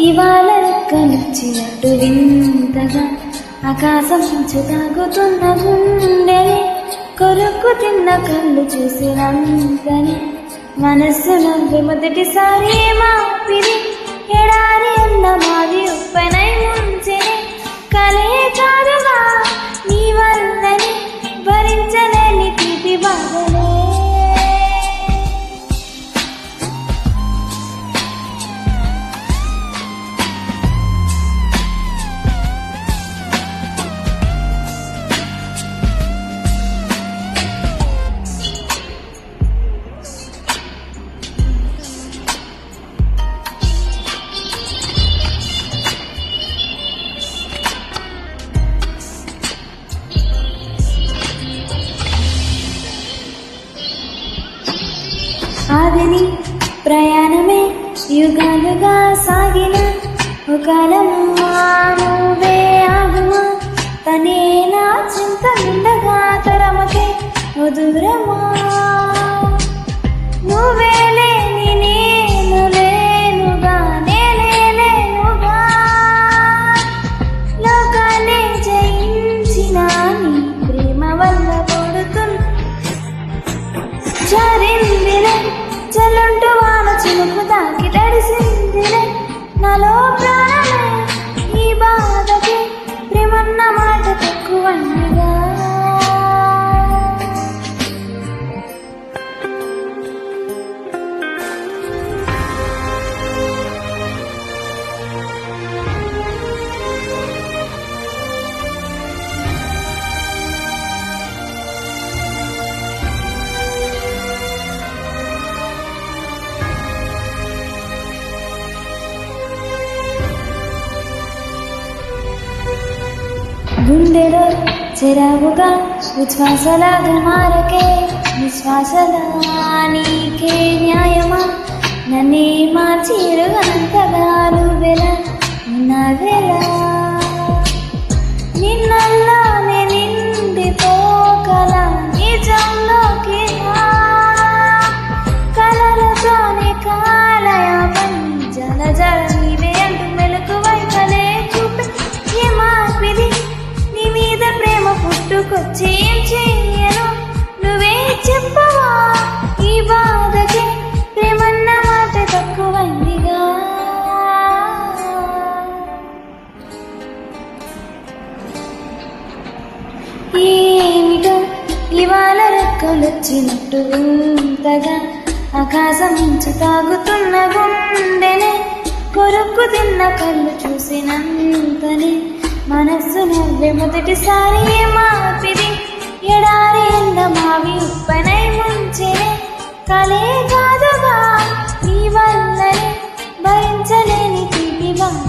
ఇవాళ రెక్కలొచ్చినట్టు వింతగా ఆకాశం నుంచి తాగుతున్న గుండెని కొరుక్కు తిన్న కళ్ళు చూసినంతని మనస్సు నవ్వి మొదటిసారి మాపిది ఎడారి అన్న మాది ఉప్పనై ముంచెని కలే కాదుగా నీ వల్లని భరించలేని తీపి బాధలే ఆదిని ప్రయాణమే యుగాలుగా సాగిన ఒకలము నువ్వే ఆగుమా తనే నా చింత నిండగా తరమకే దూరమా నువ్వే లేని నేను లేనుగా నేనేనుగా లోకాన్ని జయించిన నీ ప్రేమ వల్ల కొడుతున్నా జరిగిందిలే చల్లంటూ వాన చినుకు తాకి తడిసిందిలే నాలో ప్రాణమే ఈ బాధకి ప్రేమన్న మాట తక్కువగా గుండెలో చెరావుగా ఉచ్ఛ్వాసలాగా మారకే నిశ్వాసల నీకే న్యాయమా నన్నే మార్చిరుగంతగా నువ్వెలా ఉన్నదెలా నిన్నల్లోనే నిండిపోగల నిజంలోకి కలలతోనే కాలయాపం జల జల నీవే అంటూ మెలకువై కలే చూపే ఏ మార్పిది నీ మీద ప్రేమ పుట్టుకొచ్చి ఏం చెయ్యను నువ్వే చెప్పవా ఈ బాధకి ప్రేమన్న మాట తక్కువైందిగా ఏమిటో ఇవాళ రెక్కలొచ్చినట్టు వింతగా ఆకాశం నుంచి తాగుతున్న గుండెనే కొరుక్కు తిన్న కళ్ళు చూసినంతనే మనస్సు నవ్వే మొదటిసారి మాపిది ఎడారి ఎండ మావి ఉప్పనై ముంచెనే కలే కాదుగా నీ వల్లనే భరించలేని తీపి బాధ